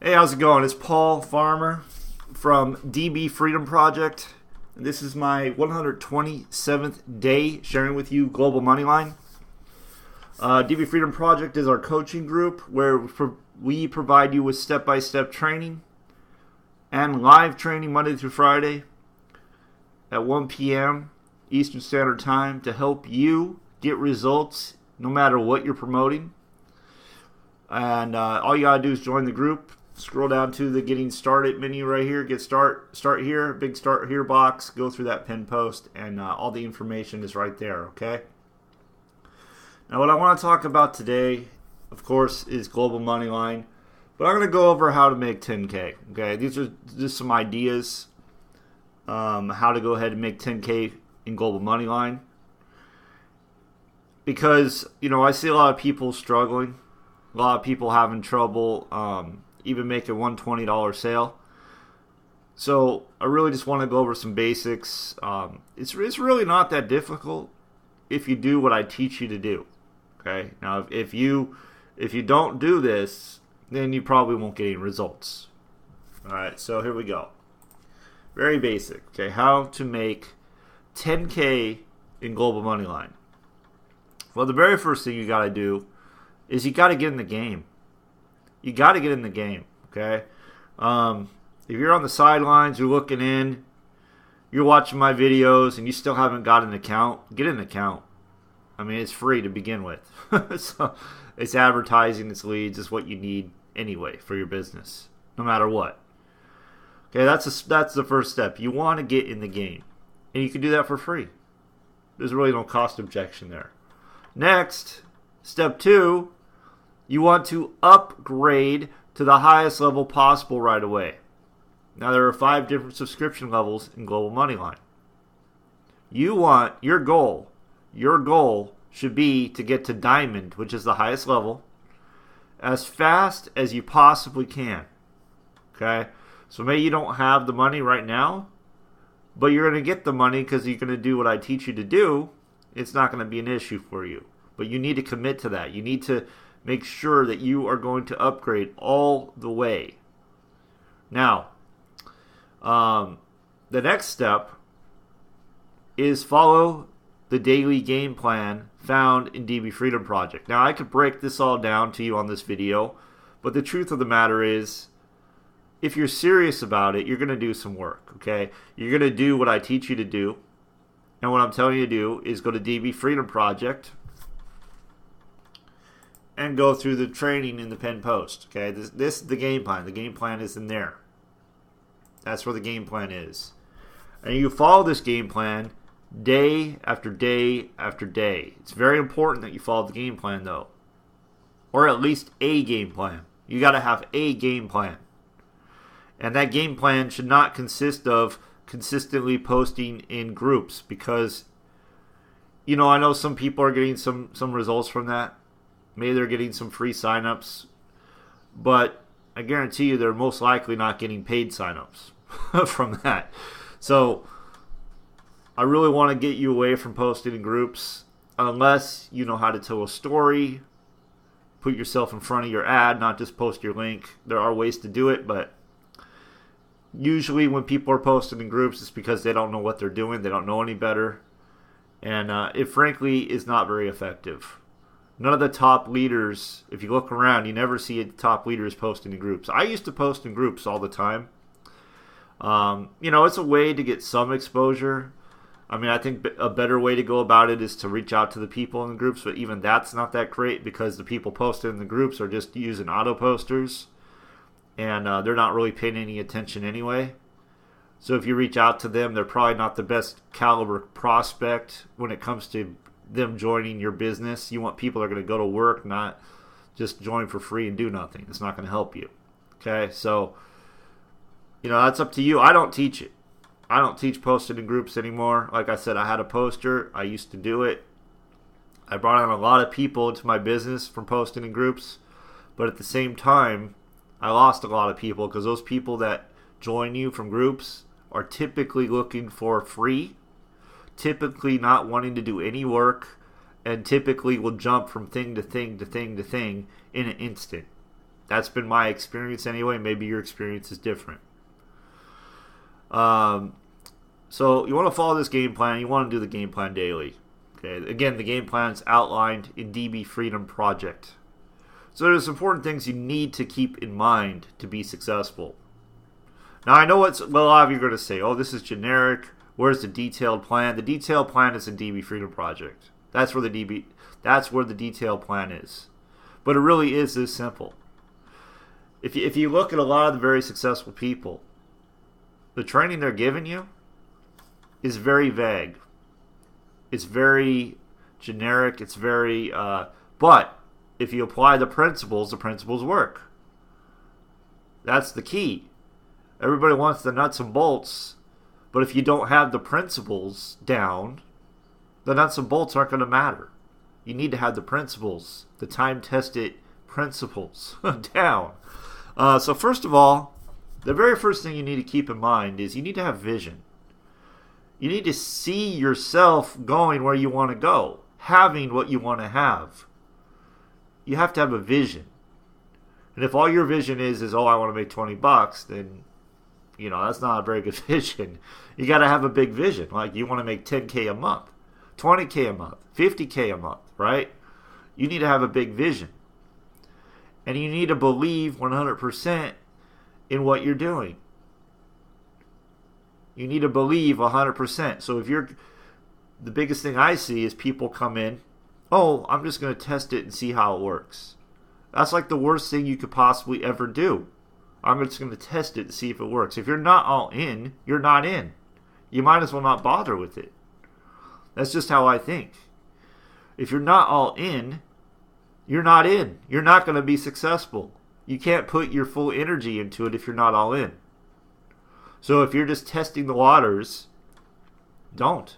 Hey, how's it going? It's Paul Farmer from DB Freedom Project. This is my 127th day sharing with you Global Moneyline. DB Freedom Project is our coaching group where we provide you with step-by-step training and live training Monday through Friday at 1 p.m. Eastern Standard Time to help you get results no matter what you're promoting. And all you gotta do is join the group. Scroll down to the Getting Started menu right here. Get start here, big Start Here box. Go through that pinned post, and all the information is right there, okay? Now, what I want to talk about today, of course, is Global Moneyline. But I'm going to go over how to make 10K, okay? These are just some ideas how to go ahead and make 10K in Global Moneyline. Because, I see a lot of people struggling. A lot of people having trouble even make a $120 sale. So I really just want to go over some basics. It's really not that difficult if you do what I teach you to do. Okay. Now if you don't do this, then you probably won't get any results. All right. So here we go. Very basic. Okay. How to make 10K in Global Moneyline. Well, the very first thing you got to do is you got to get in the game. You got to get in the game, okay? If you're on the sidelines, you're looking in, you're watching my videos, and you still haven't got an account, get an account. I mean, it's free to begin with. So it's advertising, it's leads, it's what you need anyway for your business, no matter what. Okay, that's the first step. You want to get in the game, and you can do that for free. There's really no cost objection there. Next, step 2. You want to upgrade to the highest level possible right away. Now, there are 5 different subscription levels in Global Moneyline. Your goal should be to get to Diamond, which is the highest level, as fast as you possibly can. Okay? So maybe you don't have the money right now, but you're going to get the money because you're going to do what I teach you to do. It's not going to be an issue for you. But you need to commit to that. You need to make sure that you are going to upgrade all the way. Now, the next step is follow the daily game plan found in DB Freedom Project. Now, I could break this all down to you on this video, but the truth of the matter is, if you're serious about it, you're going to do some work, okay? You're going to do what I teach you to do, and what I'm telling you to do is go to DB Freedom Project and go through the training in the pinned post. Okay, this is the game plan. The game plan is in there. That's where the game plan is. And you follow this game plan day after day after day. It's very important that you follow the game plan, though. Or at least a game plan. You got to have a game plan. And that game plan should not consist of consistently posting in groups, because, I know some people are getting some results from that. Maybe they're getting some free signups, but I guarantee you they're most likely not getting paid signups from that. So I really want to get you away from posting in groups, unless you know how to tell a story, put yourself in front of your ad, not just post your link. There are ways to do it, but usually when people are posting in groups, it's because they don't know what they're doing. They don't know any better. And it frankly is not very effective. None of the top leaders, if you look around, you never see top leaders posting in groups. I used to post in groups all the time. It's a way to get some exposure. I mean, I think a better way to go about it is to reach out to the people in the groups, but even that's not that great because the people posted in the groups are just using auto posters, and they're not really paying any attention anyway. So if you reach out to them, they're probably not the best caliber prospect when it comes to them joining your business. You want people that are going to go to work, not just join for free and do nothing. It's not going to help you. Okay, so that's up to you. I don't teach it. I don't teach posting in groups anymore. Like I said, I had a poster. I used to do it. I brought on a lot of people into my business from posting in groups, but at the same time, I lost a lot of people because those people that join you from groups are typically looking for free, typically not wanting to do any work, and typically will jump from thing to thing to thing to thing in an instant. That's been my experience anyway. Maybe your experience is different. So you want to follow this game plan. You want to do the game plan daily. Okay. Again, the game plan is outlined in DB Freedom Project. So there's important things you need to keep in mind to be successful. Now I know a lot of you are going to say, "Oh, this is generic. Where's the detailed plan?" The detailed plan is in DB Freedom Project. That's where the detailed plan is. But it really is this simple. If you look at a lot of the very successful people, the training they're giving you is very vague. It's very generic. It's very, but if you apply the principles work. That's the key. Everybody wants the nuts and bolts, but if you don't have the principles down, the nuts and bolts aren't going to matter. You need to have the principles, the time-tested principles down. So first of all, the very first thing you need to keep in mind is you need to have vision. You need to see yourself going where you want to go, having what you want to have. You have to have a vision. And if all your vision is oh, I want to make $20, then, that's not a very good vision. You got to have a big vision. Like you want to make $10K a month, $20K a month, $50K a month, right? You need to have a big vision. And you need to believe 100% in what you're doing. You need to believe 100%. So the biggest thing I see is people come in, "Oh, I'm just going to test it and see how it works." That's like the worst thing you could possibly ever do. I'm just going to test it and see if it works. If you're not all in, you're not in. You might as well not bother with it. That's just how I think. If you're not all in, you're not in. You're not going to be successful. You can't put your full energy into it if you're not all in. So if you're just testing the waters, don't.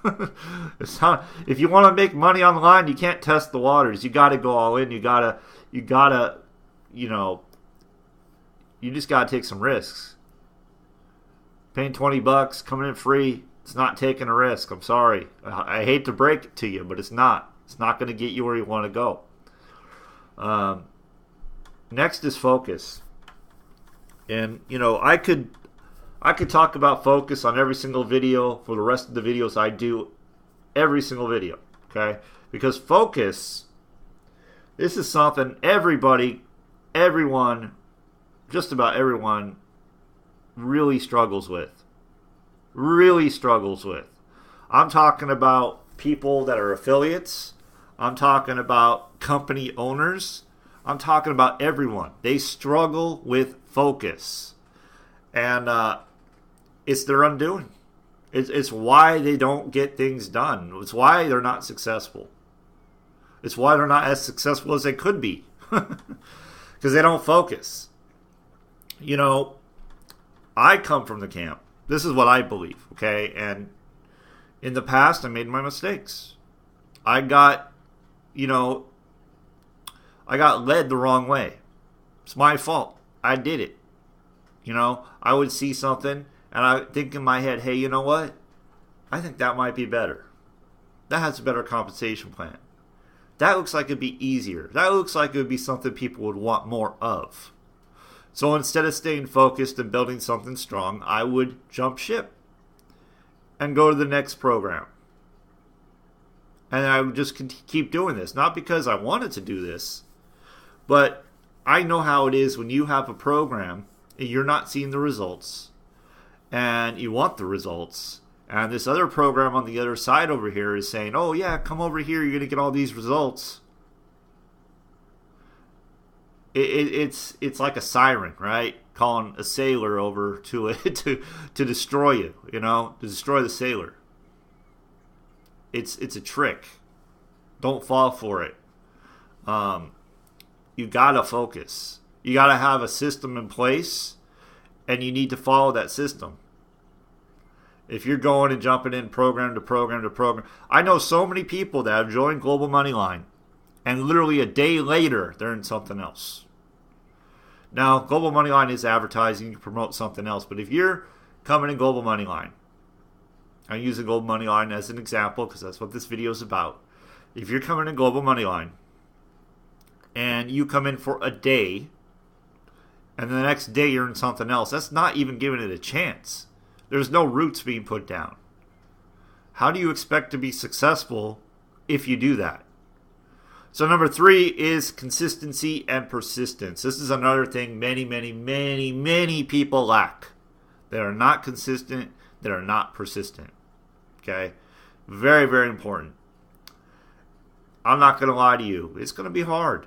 If you want to make money online, you can't test the waters. You got to go all in. You just got to take some risks. Paying $20, coming in free, it's not taking a risk. I'm sorry. I hate to break it to you, but it's not. It's not going to get you where you want to go. Next is focus. And, I could talk about focus on every single video for the rest of the videos I do, every single video, okay? Because focus, this is something just about everyone really struggles with. I'm talking about people that are affiliates. I'm talking about company owners. I'm talking about everyone. They struggle with focus. And it's their undoing. It's why they don't get things done. It's why they're not successful. It's why they're not as successful as they could be. Because they don't focus. I come from the camp. This is what I believe, okay? And in the past, I made my mistakes. I got led the wrong way. It's my fault. I did it. I would see something and I would think in my head, hey, you know what? I think that might be better. That has a better compensation plan. That looks like it'd be easier. That looks like it would be something people would want more of. So instead of staying focused and building something strong, I would jump ship and go to the next program. And I would just keep doing this. Not because I wanted to do this, but I know how it is when you have a program and you're not seeing the results and you want the results. And this other program on the other side over here is saying, oh yeah, come over here, you're going to get all these results. It's like a siren, right? Calling a sailor over to destroy you, to destroy the sailor. It's a trick. Don't fall for it. You gotta focus. You gotta have a system in place, and you need to follow that system. If you're going and jumping in program to program to program, I know so many people that have joined Global Moneyline, and literally a day later, they're in something else. Now, Global Moneyline is advertising to promote something else, but if you're coming in Global Moneyline, I'm using Global Moneyline as an example because that's what this video is about. If you're coming in Global Moneyline and you come in for a day and the next day you're in something else. That's not even giving it a chance. There's no roots being put down. How do you expect to be successful if you do that? So number 3 is consistency and persistence. This is another thing many people lack. They are not consistent. They are not persistent. Okay? Very, very important. I'm not going to lie to you. It's going to be hard.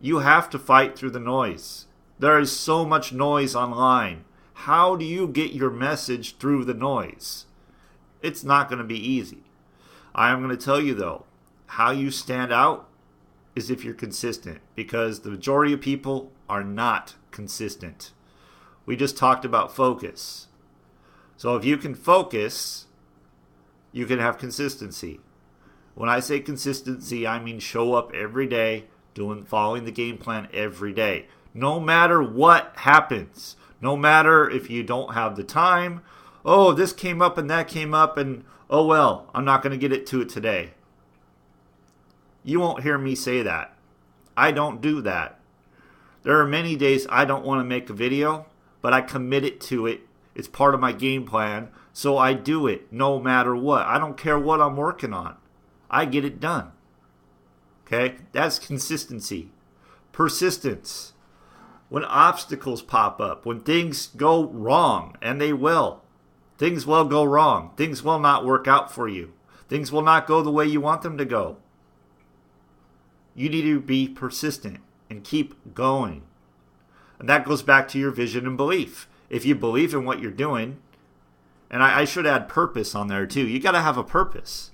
You have to fight through the noise. There is so much noise online. How do you get your message through the noise? It's not going to be easy. I am going to tell you, though, how you stand out is if you're consistent, because the majority of people are not consistent. We just talked about focus. So if you can focus, you can have consistency. When I say consistency, I mean show up every day, following the game plan every day. No matter what happens, no matter if you don't have the time, oh, this came up and that came up, and oh well, I'm not going to get to it today. You won't hear me say that. I don't do that. There are many days I don't want to make a video, but I committed to it. It's part of my game plan, so I do it no matter what. I don't care what I'm working on. I get it done. Okay? That's consistency. Persistence. When obstacles pop up, when things go wrong, and they will. Things will go wrong. Things will not work out for you. Things will not go the way you want them to go. You need to be persistent and keep going. And that goes back to your vision and belief. If you believe in what you're doing, and I should add purpose on there too. You got to have a purpose.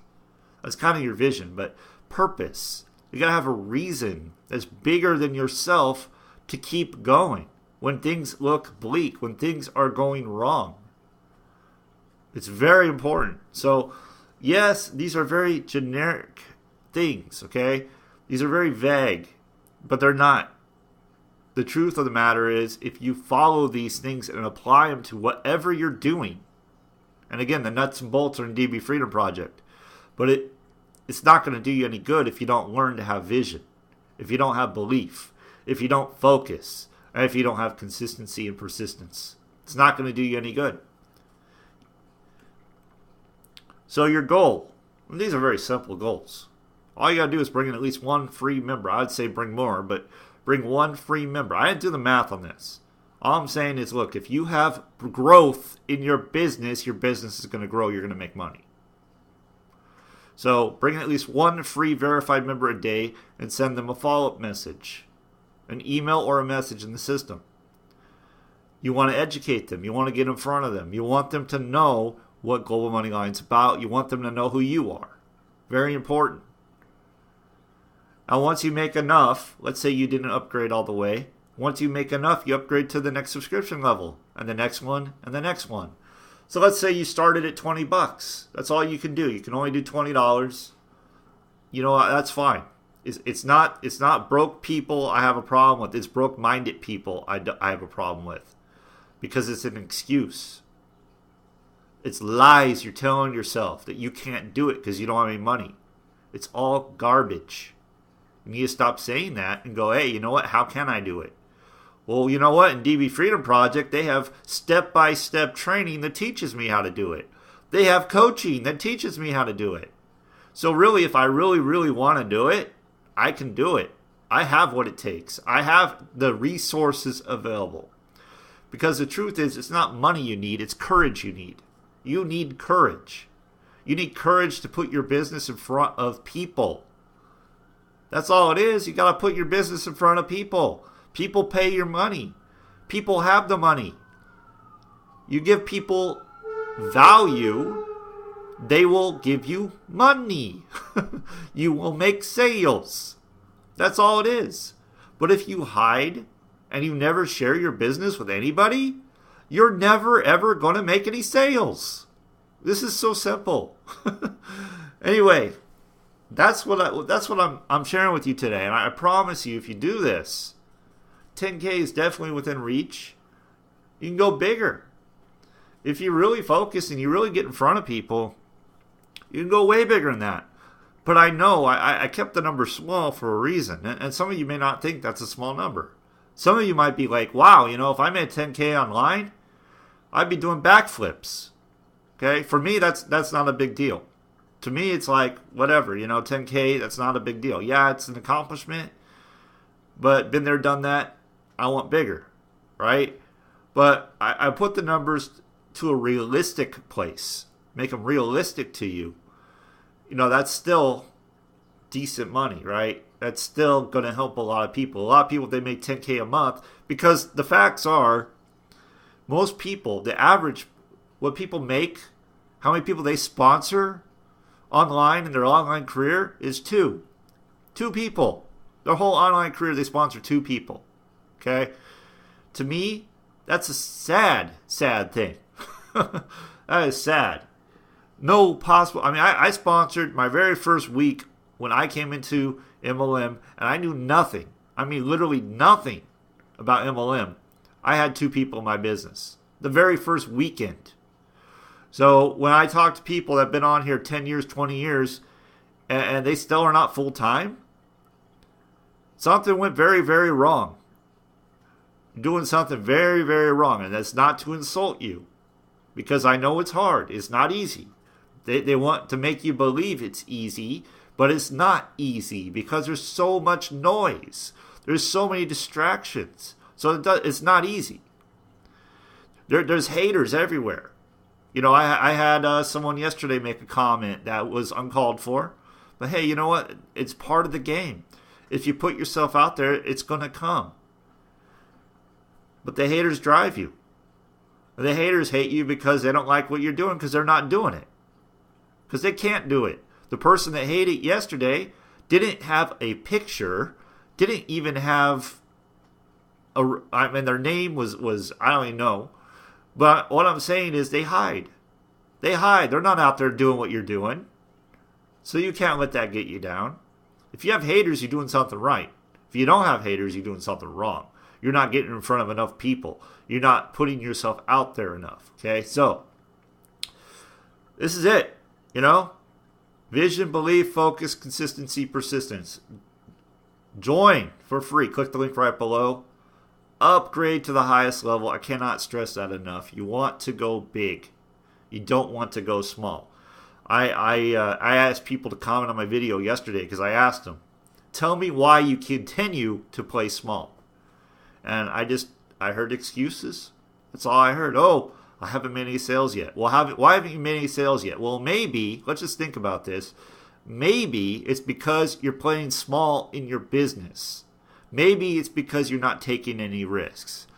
That's kind of your vision, but purpose. You got to have a reason that's bigger than yourself to keep going when things look bleak, when things are going wrong. It's very important. So, yes, these are very generic things, okay? These are very vague, but they're not. The truth of the matter is, if you follow these things and apply them to whatever you're doing, and again, the nuts and bolts are in DB Freedom Project, but it's not going to do you any good if you don't learn to have vision, if you don't have belief, if you don't focus, and if you don't have consistency and persistence. It's not going to do you any good. So your goal, and these are very simple goals. All you got to do is bring in at least one free member. I'd say bring more, but bring one free member. I didn't do the math on this. All I'm saying is, look, if you have growth in your business is going to grow. You're going to make money. So bring in at least one free verified member a day and send them a follow-up message, an email or a message in the system. You want to educate them. You want to get in front of them. You want them to know what Global Moneyline's about. You want them to know who you are. Very important. Now, once you make enough, let's say you didn't upgrade all the way. Once you make enough, you upgrade to the next subscription level, and the next one, and the next one. So let's say you started at $20. That's all you can do. You can only do $20. You know, that's fine. It's not broke people I have a problem with. It's broke-minded people I have a problem with, because it's an excuse. It's lies you're telling yourself that you can't do it because you don't have any money. It's all garbage. You need to stop saying that and go, hey, you know what? How can I do it? Well, you know what? In DB Freedom Project, they have step-by-step training that teaches me how to do it. They have coaching that teaches me how to do it. So really, if I really want to do it, I can do it. I have what it takes. I have the resources available. Because the truth is, it's not money you need, it's courage you need. You need courage. You need courage to put your business in front of people. That's all it is. You got to put your business in front of people. People pay your money. People have the money. You give people value, they will give you money. You will make sales. That's all it is. But if you hide and you never share your business with anybody, you're never ever going to make any sales. This is so simple. Anyway, that's what I'm sharing with you today, and I promise you, if you do this, 10K is definitely within reach. You can go bigger. If you really focus and you really get in front of people, you can go way bigger than that. But I know I kept the number small for a reason, and some of you may not think that's a small number. Some of you might be like, wow, if I made 10K online, I'd be doing backflips. Okay, for me, that's not a big deal. To me, it's like, whatever, 10K, that's not a big deal. Yeah, it's an accomplishment, but been there, done that. I want bigger, right? But I put the numbers to a realistic place, make them realistic to you. That's still decent money, right? That's still going to help a lot of people. A lot of people, they make 10K a month, because the facts are, most people, the average, what people make, how many people they sponsor online in their online career is two. Two people. Their whole online career, they sponsor two people. Okay? To me, that's a sad, sad thing. That is sad. No possible. I sponsored my very first week when I came into MLM, and I knew nothing. Literally nothing about MLM. I had two people in my business. The very first weekend. So when I talk to people that have been on here 10 years, 20 years, and they still are not full-time, something went very, very wrong. You're doing something very, very wrong. And that's not to insult you, because I know it's hard. It's not easy. They want to make you believe it's easy, but it's not easy because there's so much noise. There's so many distractions. So it's not easy. There's haters everywhere. I had someone yesterday make a comment that was uncalled for. But hey, you know what? It's part of the game. If you put yourself out there, it's going to come. But the haters drive you. The haters hate you because they don't like what you're doing, because they're not doing it. Because they can't do it. The person that hated yesterday didn't have a picture, didn't even have their name was I don't even know. But what I'm saying is they hide. They hide. They're not out there doing what you're doing. So you can't let that get you down. If you have haters, you're doing something right. If you don't have haters, you're doing something wrong. You're not getting in front of enough people. You're not putting yourself out there enough. Okay, so this is it. Vision, belief, focus, consistency, persistence. Join for free. Click the link right below. Upgrade to the highest level. I cannot stress that enough. You want to go big. You don't want to go small. I asked people to comment on my video yesterday, because I asked them, tell me why you continue to play small. And I heard excuses. That's all I heard. Oh, I haven't made any sales yet. Well, why haven't you made any sales yet? Well, maybe, let's just think about this. Maybe it's because you're playing small in your business. Maybe it's because you're not taking any risks.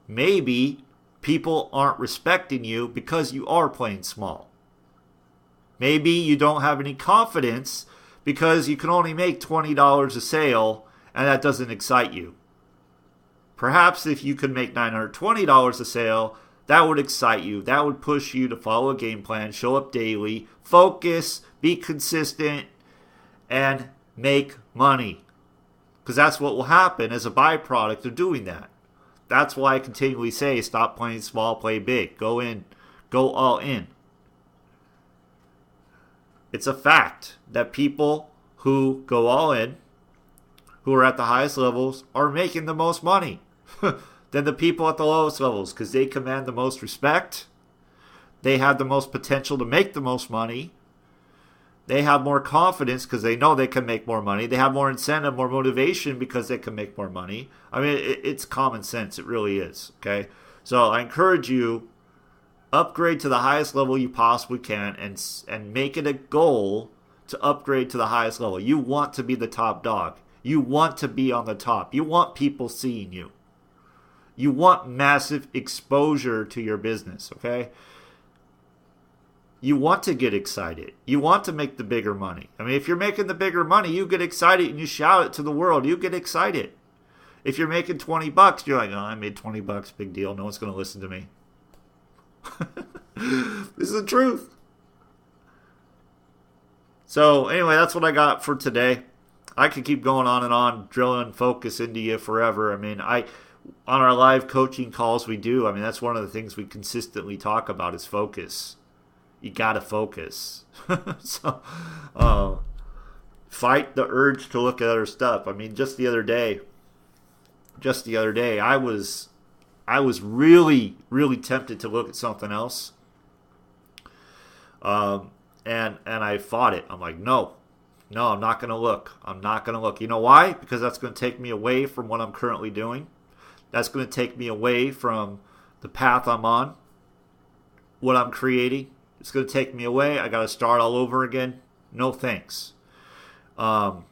Maybe people aren't respecting you because you are playing small. Maybe you don't have any confidence because you can only make $20 a sale, and that doesn't excite you. Perhaps if you could make $920 a sale, that would excite you. That would push you to follow a game plan, show up daily, focus, be consistent, and make money. Because that's what will happen as a byproduct of doing that. That's why I continually say, stop playing small, play big. Go in, go all in. It's a fact that people who go all in, who are at the highest levels, are making the most money than the people at the lowest levels, because they command the most respect. They have the most potential to make the most money. They have more confidence because they know they can make more money. They have more incentive, more motivation because they can make more money. It's common sense. It really is. Okay. So I encourage you, upgrade to the highest level you possibly can, and make it a goal to upgrade to the highest level. You want to be the top dog. You want to be on the top. You want people seeing you. You want massive exposure to your business. Okay. You want to get excited. You want to make the bigger money. If you're making the bigger money, you get excited and you shout it to the world. You get excited. If you're making $20, you're like, oh, I made $20, big deal. No one's going to listen to me. This is the truth. So anyway, that's what I got for today. I could keep going on and on, drilling focus into you forever. On our live coaching calls we do, that's one of the things we consistently talk about is focus. You gotta focus. So, fight the urge to look at other stuff. Just the other day, just the other day, I was really, really tempted to look at something else. And I fought it. I'm like, no, I'm not going to look. I'm not going to look. You know why? Because that's going to take me away from what I'm currently doing. That's going to take me away from the path I'm on, what I'm creating. It's going to take me away. I got to start all over again. No thanks. I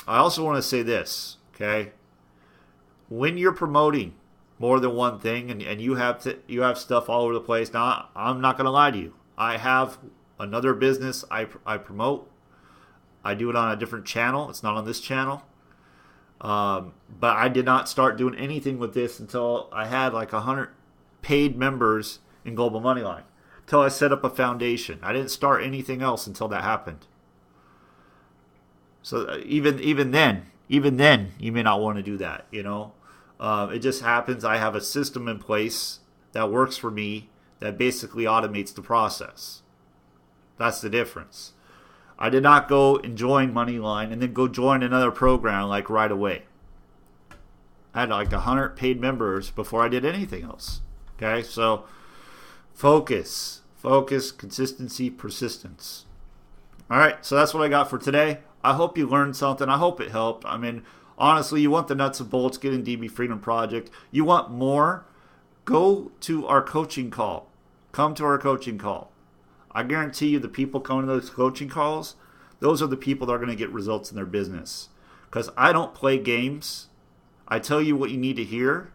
also want to say this, okay? When you're promoting more than one thing and you have stuff all over the place, now I'm not going to lie to you. I have another business I promote. I do it on a different channel. It's not on this channel. But I did not start doing anything with this until I had like 100 paid members in Global Moneyline. Until I set up a foundation. I didn't start anything else until that happened. So even then, you may not want to do that. It just happens. I have a system in place that works for me that basically automates the process. That's the difference. I did not go and join Moneyline and then go join another program like right away. I had like 100 paid members before I did anything else. Okay, so focus, consistency, persistence. All right, so that's what I got for today. I hope you learned something. I hope it helped. I mean, honestly, you want the nuts and bolts, get in DB Freedom Project. You want more? Go to our coaching call. Come to our coaching call. I guarantee you the people coming to those coaching calls, those are the people that are going to get results in their business. Because I don't play games. I tell you what you need to hear,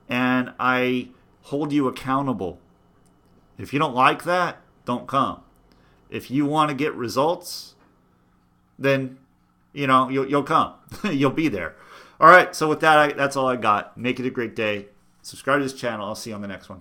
and I hold you accountable. If you don't like that, don't come. If you want to get results, then you'll come. You'll be there. All right, so with that, that's all I got. Make it a great day. Subscribe to this channel. I'll see you on the next one.